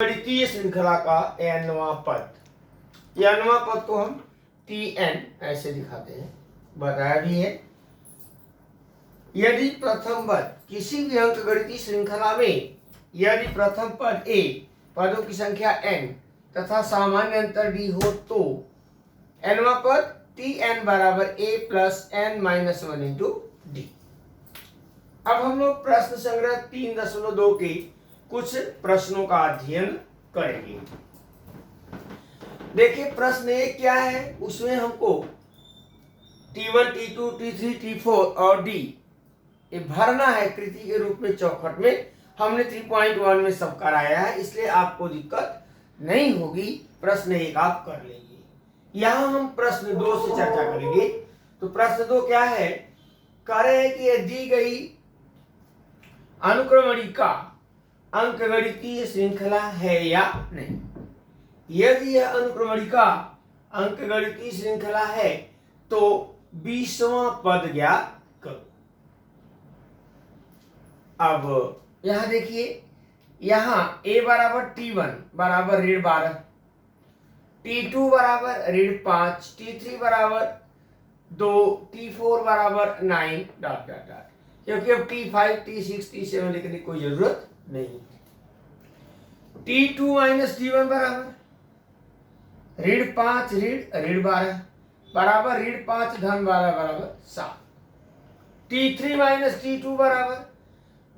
गणितीय श्रृंखला का nवां पद। यह nवां पद को हम Tn ऐसे दिखाते हैं, बताया भी है। यदि प्रथम पद किसी भी अंक गणितीय श्रृंखला में यदि प्रथम पद a पदों की संख्या n तथा सामान्य अंतर d हो तो nवां पद Tn बराबर a plus n minus 1 into D. अब हम लोग प्रश्न संग्रह 3.2 के कुछ प्रश्नों का अध्ययन करेंगे। देखिए प्रश्न एक क्या है, उसमें हमको T1, T2, T3, T4 और D ये भरना है कृति के रूप में चौखट में। हमने 3.1 में सब कराया है, इसलिए आपको दिक्कत नहीं होगी। प्रश्न एक आप कर लेंगे। यहाँ हम प्रश्न 2 से चर्चा करेंगे। तो प्रश्न 2 क्या है, कह रहे हैं कि यह दी गई अनुक्रमणिका अंकगणितीय श्रृंखला है या नहीं। यदि यह अनुक्रमणिका अंकगणितीय श्रृंखला है तो 20वां पद ज्ञात करो। अब यहां देखिए, यहां a बराबर T1 बराबर ऋण 12, T2 बराबर ऋण 5, T3 बराबर 2, T4 बराबर 9 डॉट डॉट डॉट, क्योंकि अब T5, T6, T7 लिखने की कोई जरूरत नहीं। T2 माइनस T1 बराबर ऋण 5 ऋण 12 बराबर ऋण 5 धन 12 बराबर 7। T3 माइनस T2 बराबर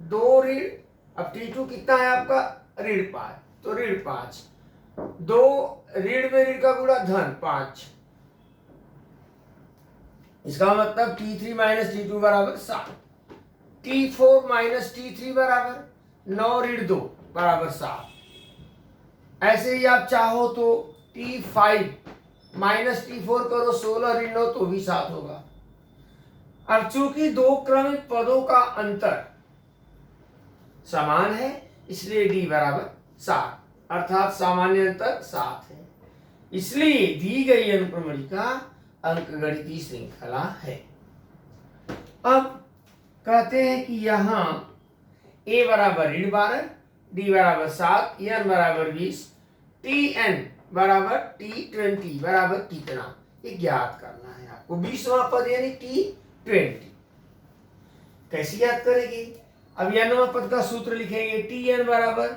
2 ऋण, अब T2 कितना है आपका ऋण 5, तो ऋण 5, 2 ऋण में ऋण का गुणा धन 5, इसका मतलब T3 माइनस T2 बराबर 7। T4 माइनस T3 बराबर 9 ऋण 2 बराबर 7। ऐसे ही आप चाहो तो T5 माइनस T4 करो, 16 ऋण 9 तो भी 7 होगा। अब चूंकि दो क्रमिक पदों का अंतर समान है, इसलिए D बराबर 7, अर्थात सामान्य अंतर 7 है। इसलिए दी गई अनुक्रमणिका अंकगणितीय श्रृंखला है। अब कहते हैं कि यहाँ a बराबर ऋण 12, d बराबर 7, n बराबर 20, Tn बराबर T20 बराबर कितना, ये ज्ञात करना है आपको। 20वां पद यानी T20 कैसे ज्ञात करेंगे। अब nवां पद का सूत्र लिखेंगे, Tn बराबर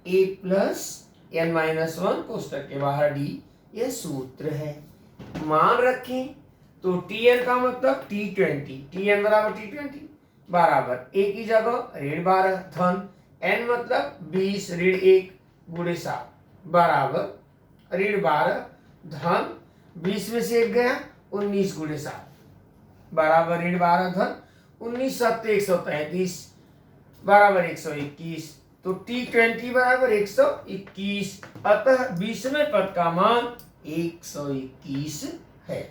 a प्लस n माइनस 1 कोष्टक के बाहर d, यह सूत्र है। मान रखें तो Tn का मतलब T20, Tn बराबर T20 बराबर a की जगह ऋण 12 धन n मतलब 20 ऋण 1 गुणे 7 बराबर ऋण 12 धन 20 में से 1 गया 19 गुणे 7 बराबर ऋण 12 धन 19 7 133 बराबर 121। तो T20 बराबर 121, अतः 20वें पद का मान 121 है।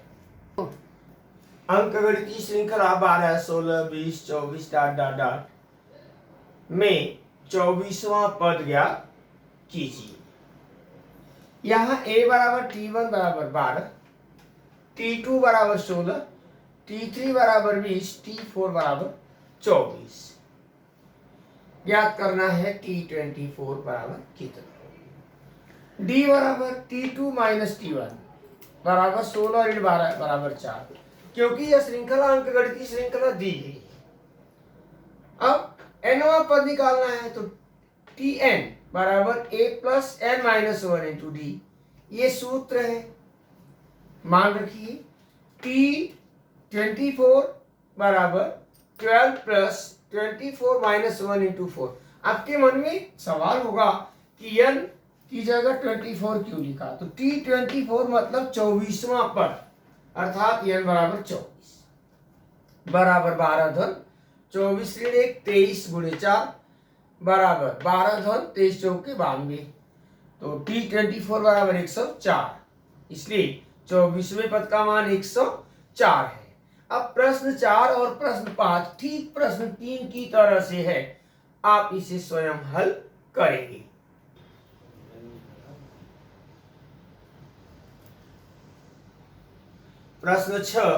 अंकगणितीय श्रृंखला 12, 16, 20, 24 डॉट डॉट डॉट में 24वां पद ज्ञात कीजिए। यहाँ a बराबर T1 बराबर 12, T2 बराबर 16, T3 बराबर 20, T4 बराबर 24। ज्ञात करना है T24 बराबर कितना। D बराबर T2 माइनस T1 बराबर 16 ऋण 12 बराबर 4, क्योंकि यह श्रृंखला अंकगणितीय श्रृंखला दी गई है। अब nवां पद निकालना है तो Tn बराबर a plus n minus 1 into D, ये सूत्र है। मान रखिए T24 बराबर 12 प्लस 24 माइनस 1 इंटू 4। आपके मन में सवाल होगा कि n की जगह 24 क्यों लिखा, तो T24 मतलब 24वां पद, अर्थात n बराबर 24 बराबर 12 धन 24 ऋण 1 23 गुणे 4 बराबर 12 धन 23 चौके 92, तो T24 बराबर 104, इसलिए 24वें पद का मान 104 है। अब प्रश्न 4 और प्रश्न 5 ठीक प्रश्न 3 की तरह से है, आप इसे स्वयं हल करेंगे। प्रश्न 6,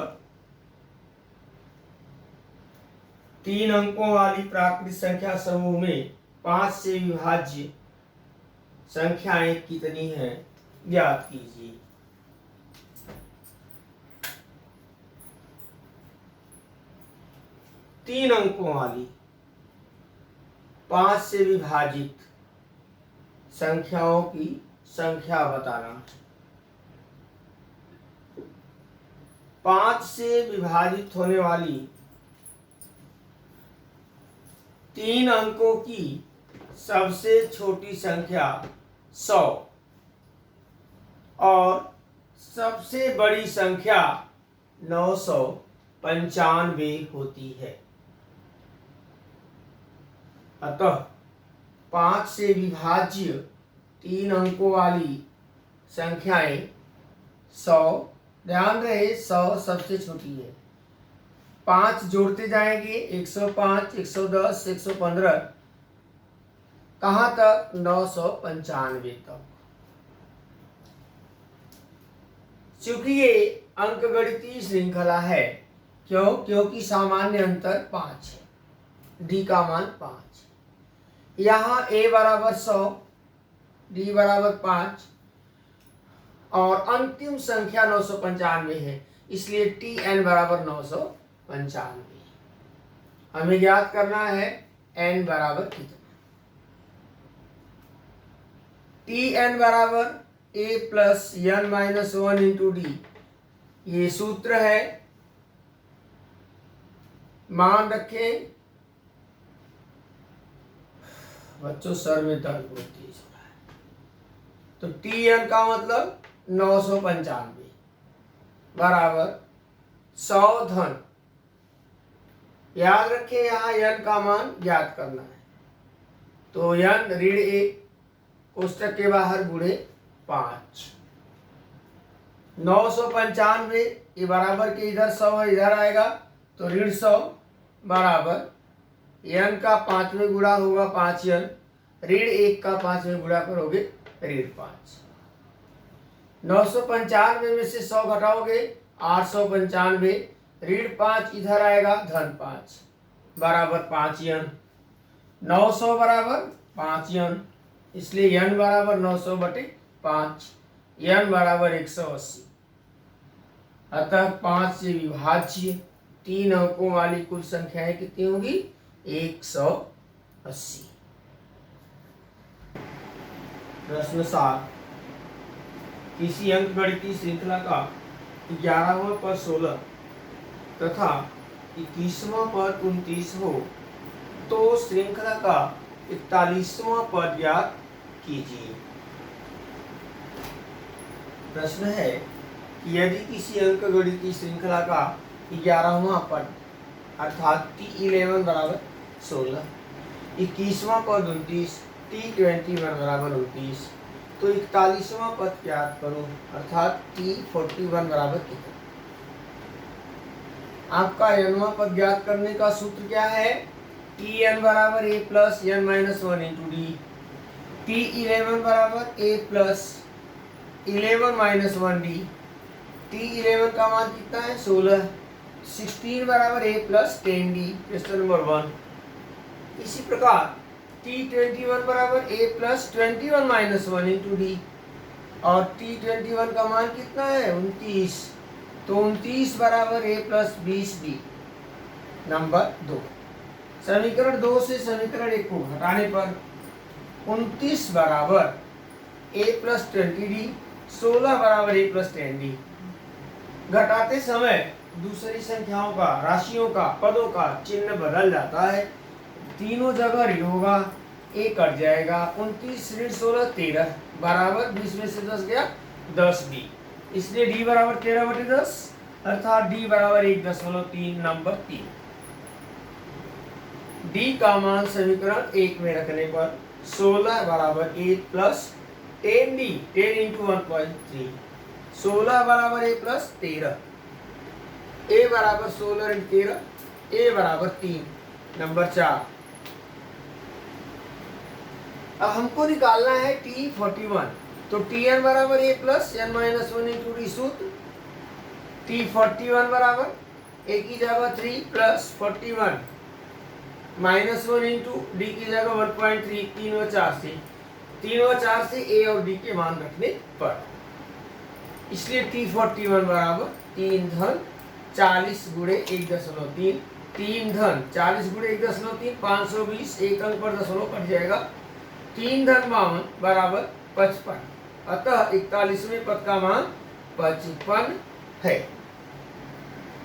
3 अंकों वाली प्राकृत संख्या समूह में 5 से विभाज्य संख्याएं कितनी हैं ज्ञात कीजिए। तीन अंकों वाली 5 से विभाजित संख्याओं की संख्या बताना। 5 से विभाजित होने वाली 3 अंकों की सबसे छोटी संख्या 100 और सबसे बड़ी संख्या 995 होती है। अतः 5 से विभाज्य 3 अंकों वाली संख्याएं 100, ध्यान रहे 100 सबसे छोटी है। 5 जोड़ते जाएंगे 105, 110, 115, कहाँ तक? 995 तक। चूंकि ये अंकगणितीय श्रृंखला है, क्योंकि सामान्य अंतर 5 है, डी का मान 5। यहाँ a बराबर 100, d बराबर 5 और अंतिम संख्या 995 है, इसलिए tn बराबर 995। हमें ज्ञात करना है n बराबर कितना। tn बराबर a plus n minus 1 into D, ये सूत्र है, मान रखें। बच्चों सर में दर्द होती है, तो tn का मतलब 995 बराबर 100 धन, याद रखें यहाँ n का मान ज्ञात करना है, तो n ऋण 1 कोष्टक के बाहर गुणे 5, 995 ये बराबर के इधर 100 है, इधर आएगा तो ऋण 100 बराबर n का 5 में गुणा होगा 5n, ऋण 1 का 5 में गुणा करोगे ऋण 5। 995 में से 100 घटाओगे 895, ऋण 5 इधर आएगा धन 5 बराबर 5n, 900 बराबर 5n, इसलिए n बराबर 900/5, n बराबर 180। अतः 5 से विभाज्य 3 अंकों वाली कुल संख्याएं कितनी होगी? 180। प्रश्न 7, किसी अंकगणितीय श्रृंखला का 11वां पद 16 तथा 21वां पद 29 हो तो श्रृंखला का 41वां पद ज्ञात कीजिए। प्रश्न है कि यदि किसी अंकगणितीय श्रृंखला का 11वां पद अर्थात t11 बराबर 16, 21वां पद 29, t21 बराबर 29, तो 41वां पद ज्ञात करो अर्थात t41 बराबर कितना। आपका nवां पद ज्ञात करने का सूत्र क्या है? tn बराबर a plus n minus 1 into D, t11 बराबर a plus 11 minus 1 D, t11 का मान कितना है? 16, 16 बराबर a plus 10 D, question number 1। इसी प्रकार t21 बराबर a plus 21 minus 1 into D, और t21 का मान कितना है? 29, तो 29 बराबर a प्लस 20 डी। नंबर 2, समीकरण 2 से समीकरण 1 को घटाने पर 29 बराबर a प्लस 20 डी, 16 बराबर a प्लस 10 डी। घटाते समय दूसरी संख्याओं का, राशियों का, पदों का चिन्ह बदल जाता है, तीनों जगह ऋण होगा, a कट जाएगा, 29 ऋण 16 13 बराबर 20 में से 10 गया 10 डी, इसलिए d बराबर 13/10 अर्थात d बराबर 1.3। नंबर 3, d का मान समीकरण 1 में रखने पर 16 बराबर 8 प्लस 10d, 10 इंटू 1.3, 16 बराबर a प्लस 13, a बराबर 16 ऋण 13, a बराबर 3। नंबर 4, अब हमको निकालना है t41, तो tn बराबर a plus n minus 1 into D सूत्र, t41 बराबर a की जगह 3 प्लस 41 माइनस 1 इंटू डी की जगह 1.3, 3 और 4 से 3 व 4 से ए और डी के मान रखने पर, इसलिए T41 बराबर 3 धन 40 गुणे 1.3, 3 धन 40 गुणे 1.3 520, एक अंक पर दशमलव कट जाएगा, 3 धन 52 बराबर 55, अतः 41वें पद का मान 55 है।